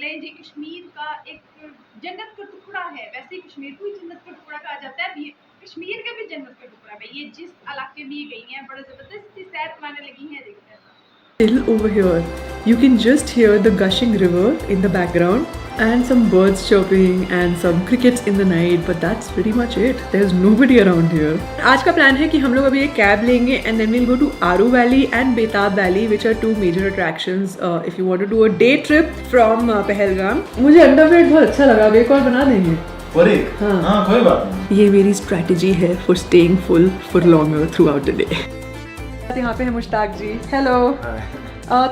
लें जी कश्मीर का एक जन्नत का टुकड़ा है, वैसे ही कश्मीर को ही जन्नत का टुकड़ा कहा जाता है। ये कश्मीर का भी जन्नत का टुकड़ा है। ये जिस इलाके में ये गई हैं, बड़ा ज़बरदस्त सी सैर कराने लगी हैं। देखते हैं Still over here, you can just hear the gushing river in the background and some birds chirping and some crickets in the night, but that's pretty much it. There's nobody around here. आज का plan है कि हम लोग अभी एक cab लेंगे and then we'll go to Aru Valley and Betab Valley, which are two major attractions if you want to do a day trip from Pahalgam. मुझे अंडरवेयर बहुत अच्छा लगा, एक और बना देंगे। और एक हाँ कोई बात नहीं। ये मेरी स्ट्रेटजी है for staying full for longer throughout the day. यहाँ पे है मुश्ताक जी। हेलो।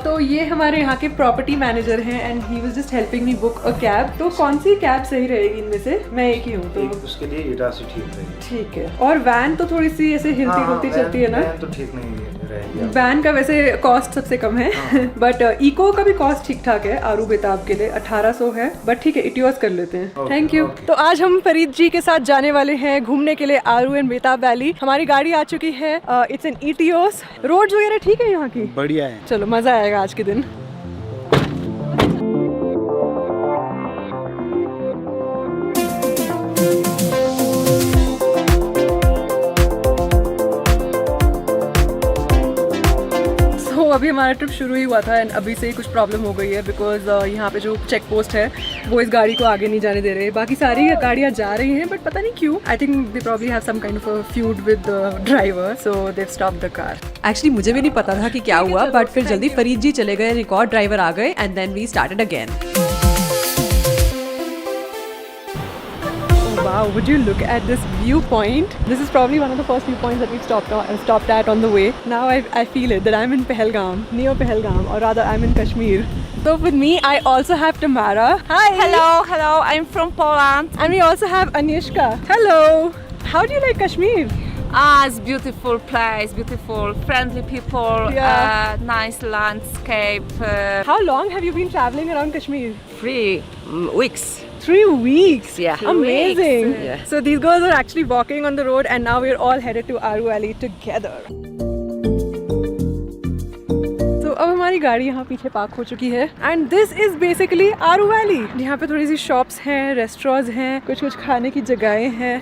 तो ये हमारे यहाँ के प्रॉपर्टी मैनेजर हैं and he was just helping me book a cab. तो कौन सी कैब सही रहेगी इनमें से? मैं एक ही हूँ तो उसके लिए इटा से ठीक रहेगी। ठीक है। और वैन तो थोड़ी सी ऐसे हिलती डुलती चलती है ना? वैन तो ठीक नहीं रहेगी। वैन का वैसे कॉस्ट सबसे कम है बट इको का भी कॉस्ट ठीक ठाक है। आरू बेताब के लिए 1800 है, बट ठीक है इटियोस कर लेते हैं। Thank you. तो आज हम फरीद जी के साथ जाने वाले हैं घूमने के लिए आरू एंड बेताब वैली। हमारी गाड़ी आ चुकी है, इट्स एन इटियोस। रोड वगैरह ठीक है यहाँ की? बढ़िया है। चलो मजा आएगा आज के दिन। अभी हमारा ट्रिप शुरू ही हुआ था एंड अभी से ही कुछ प्रॉब्लम हो गई है बिकॉज यहाँ पे जो चेक पोस्ट है वो इस गाड़ी को आगे नहीं जाने दे रहे। बाकी सारी गाड़ियाँ जा रही हैं बट पता नहीं क्यों। I think they probably have some kind of a feud with the driver, so they stop the car. Actually मुझे भी नहीं पता था कि क्या हुआ, बट फिर जल्दी फरीद जी चले गए, एक और ड्राइवर आ गए and then we started again. Wow, would you look at this viewpoint? This is probably one of the first viewpoints that we've stopped at on the way. Now I feel it that I'm in Pahalgam, near Pahalgam, or rather I'm in Kashmir. So with me, I also have Tamara. Hi. Hello. I'm from Poland. And we also have Anishka. Hello. How do you like Kashmir? It's beautiful place, beautiful, friendly people, nice landscape. How long have you been traveling around Kashmir? 3 weeks. 3 weeks? Yeah. Amazing. Yeah. So these girls are actually walking on the road and now we're all headed to Aru Valley together. So अब हमारी गाड़ी यहाँ पीछे park हो चुकी है and this is basically Aru Valley. यहाँ पे थोड़ी सी शॉप्स हैं, रेस्टोरेंट्स हैं, कुछ खाने की जगहें हैं।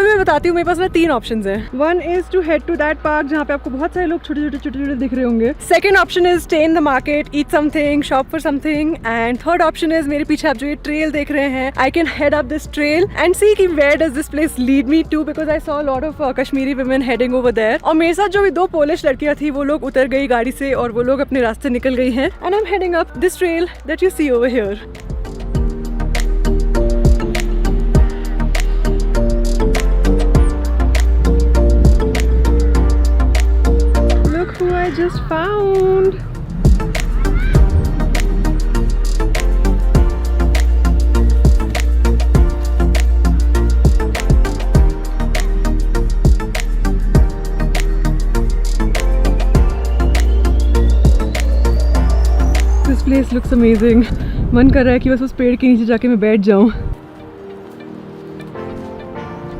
मैं बताती हूँ, मेरे पास ना 3 ऑप्शंस हैं। One is to head to that park जहाँ पे आपको बहुत सारे लोग छोटे छोटे दिख रहे होंगे। Second option is stay in the market, eat something, shop for something. And third option is मेरे पीछे आप जो ये ट्रेल देख रहे हैं, I can head up this trail and see कि where does this place lead me to, because I saw lot of Kashmiri women heading over there. और मेरे साथ जो भी 2 पोलिश लड़कियां थी वो लोग उतर गई गाड़ी से और वो लोग अपने रास्ते निकल गई हैं and I am heading up this trail that you see over here. I just found. This place looks amazing. मन कर रहा है कि बस उस पेड़ के नीचे जाके मैं बैठ जाऊं।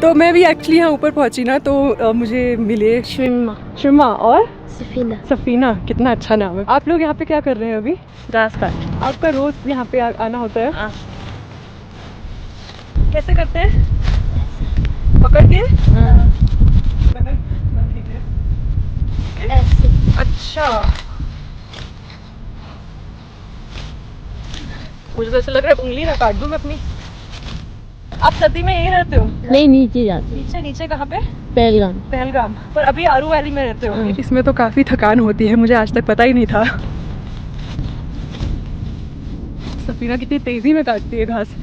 तो मैं भी एक्चुअली यहाँ ऊपर पहुंची ना तो मुझे मिले शर्मा और सफीना। कितना अच्छा नाम है। आप लोग यहाँ पे क्या कर रहे हैं अभी? घास काट। आपका रोज यहाँ पे आना होता है? कैसे करते हैं? पकड़ के? अच्छा, मुझे तो ऐसा लग रहा है उंगली ना काट दूं मैं अपनी। आप सर्दी में यहीं रहते हो? नहीं, नीचे जाते। नीचे कहाँ पे? पहलगाम। पर अभी आरू वैली में रहते हो? इसमें तो काफी थकान होती है, मुझे आज तक पता ही नहीं था। सफीना कितनी तेजी में काटती है घास।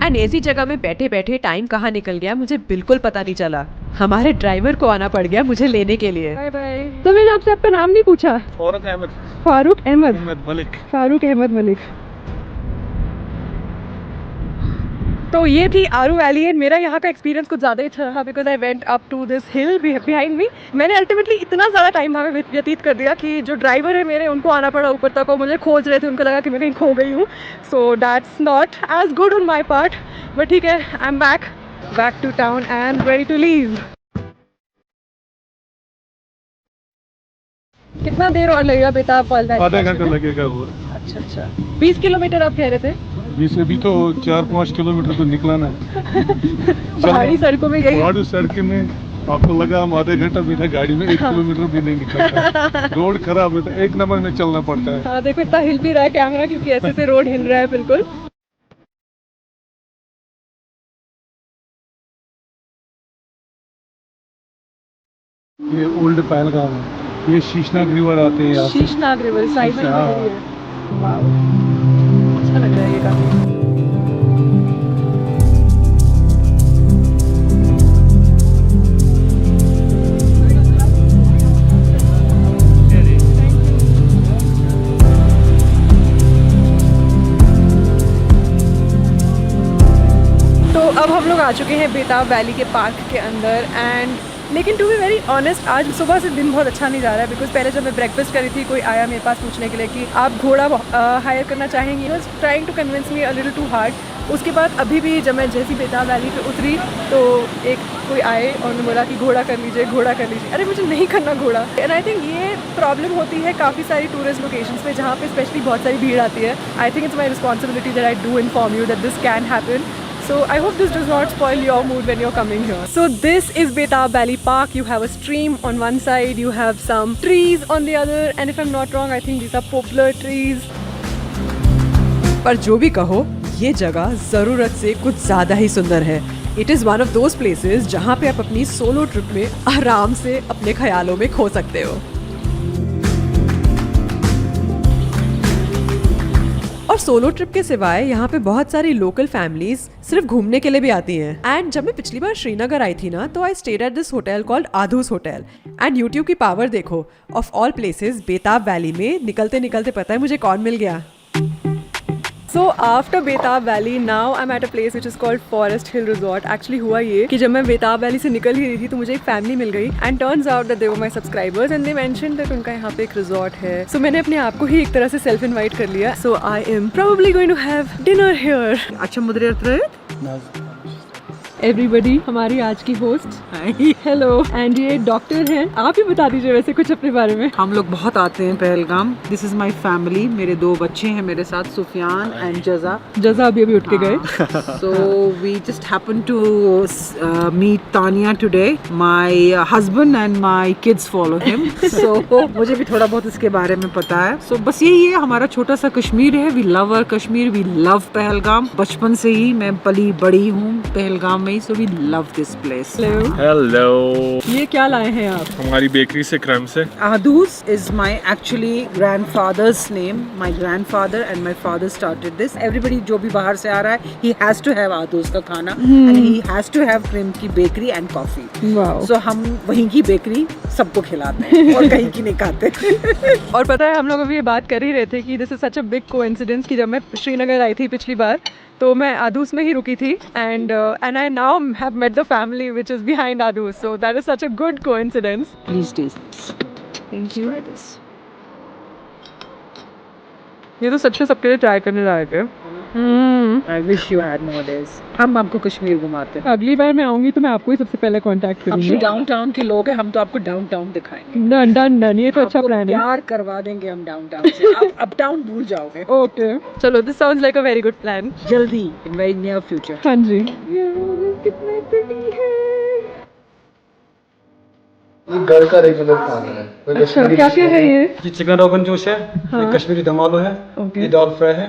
एंड ऐसी जगह में बैठे बैठे टाइम कहाँ निकल गया मुझे बिल्कुल पता नहीं चला। हमारे ड्राइवर को आना पड़ गया मुझे लेने के लिए। Bye bye. तो मैंने आपसे आपका नाम नहीं पूछा? फारूक अहमद मलिक। तो ये थी आरू वैली एंड मेरा यहाँ का एक्सपीरियंस कुछ ज़्यादा ही अच्छा रहा because I went up to this hill behind me. मैंने अल्टीमेटली इतना ज़्यादा टाइम वहाँ पे व्यतीत कर दिया कि जो ड्राइवर है मेरे उनको आना पड़ा ऊपर तक और मुझे खोज रहे थे, उनको लगा कि मैं कहीं खो गई हूँ। So that's not as good on my part, but ठीक है, I am back to town and ready to leave. कितना देर और लगेगा बेताब फॉल वैली? आधा घंटा लगेगा वो। अच्छा 20 किलोमीटर आप कह रहे थे? बीस अभी तो 4-5 किलोमीटर तो निकलाना है। पहाड़ी सड़कों में यही। पहाड़ी सड़क में आपको लगा हम आधे घंटा बिना गाड़ी में 1 किलोमीटर भी नहीं निकलता। रोड खराब है तो 1 नंबर में चलना पड़ता है। हाँ देखो इतना हिल भी रहा है कैमरा क्योंकि ऐसे से रोड हिल रहा है बिल्कुल। ये ओल्ड पहलगाम है, ये शीशनाग रिवर आते हैं यहाँ से। शीशनाग रिवर साइड में हाँ। है। वाओ, अच्छा लग रहा है ये काफी। तो अब हम लोग आ चुके हैं बेताब वैली के पार्क के अंदर एंड लेकिन टू बी वेरी ऑनेस्ट आज सुबह से दिन बहुत अच्छा नहीं जा रहा है बिकॉज पहले जब मैं ब्रेकफास्ट करी थी कोई आया मेरे पास पूछने के लिए कि आप घोड़ा हायर करना चाहेंगे, was trying to convince me a little too hard. उसके बाद अभी भी जब मैं जैसी बेताब वैली पे उतरी तो एक कोई आए और उन्होंने बोला कि घोड़ा कर लीजिए, घोड़ा कर लीजिए। अरे मुझे नहीं करना घोड़ा। एंड आई थिंक ये प्रॉब्लम होती है काफ़ी सारी टूरिस्ट लोकेशंस पे जहाँ पे स्पेशली बहुत सारी भीड़ आती है। I think it's my responsibility that I do inform you that this can happen. So I hope this does not spoil your mood when you're coming here. So this is Betab Valley Park. You have a stream on one side, you have some trees on the other, and if I'm not wrong, I think these are poplar trees. पर जो भी कहो, ये जगह ज़रूरत से कुछ ज़्यादा ही सुंदर है। It is one of those places जहाँ पे आप अपनी सोलो ट्रिप में आराम से अपने ख्यालों में खो सकते हो। और सोलो ट्रिप के सिवाय यहाँ पे बहुत सारी लोकल फैमिलीज सिर्फ घूमने के लिए भी आती हैं। एंड जब मैं पिछली बार श्रीनगर आई थी ना तो I stayed at this hotel called Ahdoos hotel. And YouTube की पावर देखो, of all places Betaab valley में निकलते निकलते पता है मुझे कौन मिल गया। So after Betab Valley, now I'm at a place which is called Forest Hill Resort. Actually हुआ ये कि जब मैं बेताब वैली से निकल ही रही थी तो मुझे एक फैमिली मिल गई and turns out that they were my subscribers and they mentioned that उनका यहाँ पे एक रिजॉर्ट है। So मैंने अपने आप को ही एक तरह से सेल्फ इनवाइट कर लिया। So I am probably going to have dinner here. अच्छा मुद्रे एवरीबडी, हमारी आज की होस्ट हेलो एंड ये डॉक्टर हैं। आप ही बता दीजिए वैसे कुछ अपने बारे में। हम लोग बहुत आते हैं Pahalgam. This is my family. मेरे 2 बच्चे हैं मेरे साथ, सुफियान एंड जज़ा अभी उठ के गए। So we just happen to meet Tania today. My husband and my kids follow him, so मुझे भी थोड़ा बहुत इसके बारे में पता है। सो बस यही है, हमारा छोटा सा कश्मीर है। We love our Kashmir, we love Pahalgam. बचपन से ही मैं पली बड़ी हूँ पहलगाम में, so we love this place. Hello, ये क्या लाए हैं आप? हमारी बेकरी से क्रम से। Adus is my actually grandfather's name. My grandfather and my father started this. Everybody जो भी बाहर से आ रहा है, he has to have Adus का खाना and he has to have Krim की bakery and coffee. Wow. So हम वहीं की बेकरी सबको खिलाते हैं और कहीं की नहीं खाते। और पता है हम लोग अभी ये बात कर ही रहे थे कि this is such a big coincidence कि जब मैं श्रीनगर आई थी पिछली बार तो मैं आदूस में ही रुकी थी and I now have met the family which is behind Ahdoos, so that is such a good coincidence. Please taste. Thank you. ये तो सच में सबके लिए ट्राई करने लायक है। I wish you had more days. हम आपको कश्मीर घुमाते हैं। अगली बार मैं आऊंगी तो मैं आपको ही सबसे पहले कांटेक्ट हम करूंगी। डाउनटाउन के लोग हैं, हम तो आपको डाउनटाउन दिखाएंगे। डन डन डन, ये तो अच्छा आपको प्लान है। प्यार करवा देंगे हम डाउनटाउन से। आप अपटाउन भूल जाओगे। ओके चलो, this sounds like a very good plan. जल्दी, इन वेरी नियर फ्यूचर। हाँ जी। कितने pretty है। ये घर का रेगुलर खाना है। अच्छा, क्या क्या है ये? ये चिकन रोगन जोश है, ये कश्मीरी दम आलू है, Okay. ये दाल फ्राई है,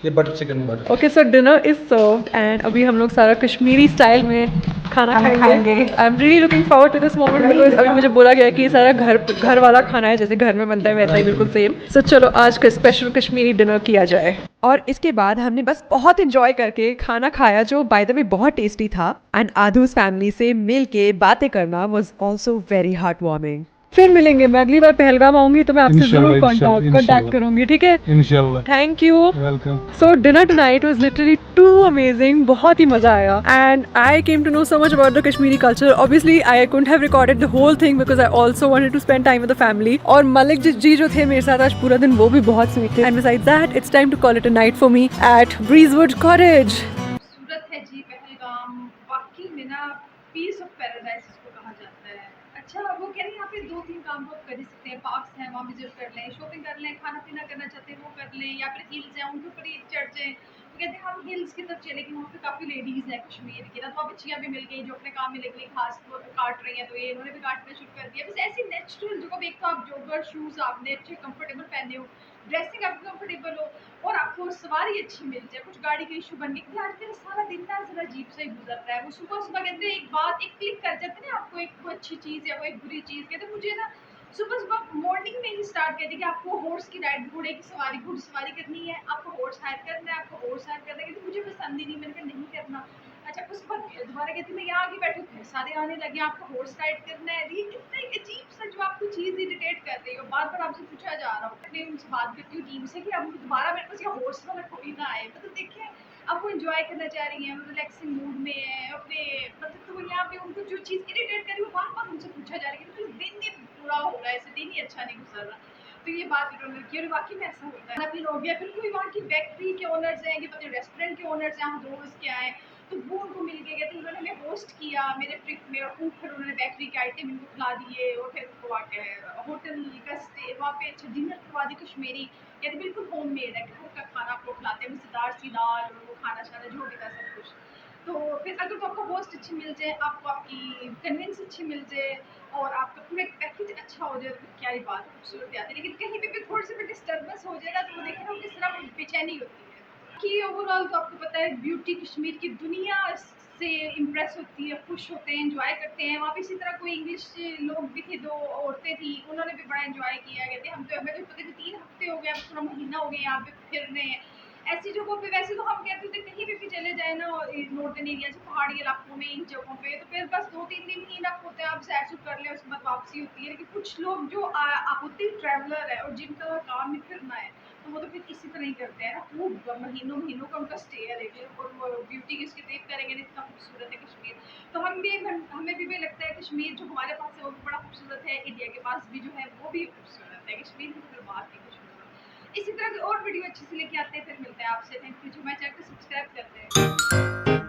ये butter chicken butter. Okay so dinner is served and अभी हम लोग सारा कश्मीरी स्टाइल में खाना खाएंगे। I am really looking forward to this moment because अभी मुझे बोला गया है कि ये सारा घर वाला खाना है, जैसे घर में बनता है वैसा ही बिल्कुल सेम। सो चलो आज का स्पेशल कश्मीरी डिनर किया जाए। और इसके बाद हमने बस बहुत इंजॉय करके खाना खाया जो बाय द वे बहुत टेस्टी था। एंड आधूस फैमिली से मिल के बातें करना was also very heart warming. फिर मिलेंगे, मैं अगली बार पहलगाम आऊंगी तो मैं आपसे इंशाल्लाह, जरूर इंशाल्लाह, कांटेक्ट इंशाल्लाह। करूंगी, ठीक है? इंशाल्लाह। Thank you. Welcome. So dinner tonight was literally too amazing, बहुत ही मजा आया, and I came to know so much about the Kashmiri culture. Obviously I couldn't have recorded the whole thing because I also wanted to spend time with the family. और मलिक जी जो थे मेरे साथ आज पूरा दिन, वो भी बहुत sweet थे. And besides that, it's time to call it a night for me at Breezewood Cottage. खूबसूरत है जी पहलगाम, वाकई में ना पीस ऑफ पैराडाइज इसको कहा जाता है। अच्छा वो कह रहे हैं यहाँ पे 2-3 काम वो कर ही सकते हैं, पार्क्स हैं वहाँ विजिट कर लें, शॉपिंग कर लें, खाना पीना करना चाहते हैं वो कर लें, या फिर हिल्स हैं उनके ऊपर ही चढ़ जाएँ। तो कहते हैं हम हिल्स की तरफ चले, लेकिन वहाँ पे काफ़ी लेडीज़ हैं कश्मीर की ना, तो वहाँ बच्चियाँ भी मिल गई जो अपने काम में लग गई, घास वो काट रही हैं तो ये इन्होंने भी काटना शुरू कर दिया। बस ऐसी नेचुरल जगह, एक तो आप जोगर शूज़ आपने अच्छे कंफर्टेबल पहने हो, ड्रेसिंग आपकी कंफर्टेबल हो, और आपको सवारी अच्छी मिल जाए, कुछ गाड़ी का इशू बन गया। आज मेरा सारा दिन ना ज़रा अजीब सा ही गुजर रहा है। वो सुबह सुबह कहते हैं एक बात, एक क्लिक कर जाते हैं ना आपको, एक कोई अच्छी चीज़ या कोई बुरी चीज़। कहते हैं मुझे ना सुबह सुबह मॉर्निंग में ही स्टार्ट कहते हैं कि आपको हॉर्स की राइड, घोड़े की सवारी, घुड़सवारी करनी है, आपको हॉर्स हायर करना है, आपको हॉर्स हायर करना है। कहते मुझे पसंद ही नहीं, मैंने कहा नहीं करना। अच्छा उसके बाद फिर दोबारा कहती मैं यहाँ आगे बैठूँ, फिर सारे आने लगे आपको हॉर्स राइड करना है। ये कितना अजीब सा जो आपको चीज़ इरिटेट कर रही हो, बार बार आपसे पूछा जा रहा हो। मैं उनसे बात करती हूँ टीम से कि अब दोबारा मेरे पास यहाँ हॉर्स वाला कोई ना आए। मतलब देखिए अब वो एंजॉय करना चाह रही हैं, रिलैक्सिंग मूड में है अपने, मतलब तो वो यहाँ पे उनको जो चीज़ इरिटेट कर रही है बार बार उनसे पूछा जा रहा है कि मतलब दिन ही पूरा हो रहा है, ऐसे दिन ही अच्छा नहीं गुजर रहा। तो ये बात इन्होंने की और वाकई में ऐसा होता है। फिर हो गया, फिर कोई वहाँ की बेकरी के ओनर्स हैं कि पता रेस्टोरेंट के ओनर्स हैं, हम दोस्त के आए तो वो उनको मिल गए। कहते उन्होंने हमें होस्ट किया मेरे ट्रिप में, और खूब फिर उन्होंने बेकरी के आइटम इनको खिला दिए, और फिर वहाँ के होटल का स्टे, वहाँ पे अच्छा डिनर करवा दी कश्मीरी। कहते बिल्कुल होम मेड है, घर का खाना आपको खिलाते हैं, मज़ेदार सी दाल और वो खाना शाना जो भी था सब कुछ। तो फिर अगर तो आपको होस्ट अच्छी मिल जाए, आपको आपकी कन्वेंस अच्छी मिल जाए, और आपका पूरा एक पैकेज अच्छा हो जाए, तो क्या ही बात खूबसूरत आती है। लेकिन कहीं पे भी थोड़ी सी भी डिस्टर्बेंस हो जाएगा तो वो देखें ना किस तरह बेचैनी होती है कि ओवरऑल तो आपको पता है ब्यूटी कश्मीर की दुनिया से इम्प्रेस होती है, खुश होते हैं, एंजॉय करते हैं। वहाँ पे इसी तरह कोई इंग्लिश लोग भी थे, 2 औरतें थी, उन्होंने भी बड़ा एंजॉय किया। कहते हम तो, हमें तो पता नहीं 3 हफ्ते हो गए, अब पूरा महीना हो गया यहाँ पे फिरने। ऐसी जगहों पे वैसे तो हम कहते थे कहीं भी चले जाए ना नॉर्दर्न एरिया से, पहाड़ी इलाकों में, इन जगहों पे तो फिर बस 2-3 दिन ही इनफ होते हैं, आप सैर सुर कर लें उसके बाद वापसी होती है। लेकिन कुछ लोग जो होते ही ट्रैवलर है और जिनका काम ही फिरना है, तो वो तो फिर इसी तरह ही करते हैं ना, खूब महीनों महीनों का उनका स्टे है, लेकिन और वो ब्यूटी की उसकी तारीफ करेंगे, इतना खूबसूरत है कश्मीर। तो हमें भी लगता है कश्मीर जो हमारे पास है वो भी बड़ा खूबसूरत है, इंडिया के पास भी जो है वो भी खूबसूरत है, कश्मीर की फिर बात ही कुछ नहीं। इसी तरह की और वीडियो अच्छी से लेके आते हैं, फिर मिलते हैं आपसे। थैंक यू जो हमारे चैनल को सब्सक्राइब करते हैं।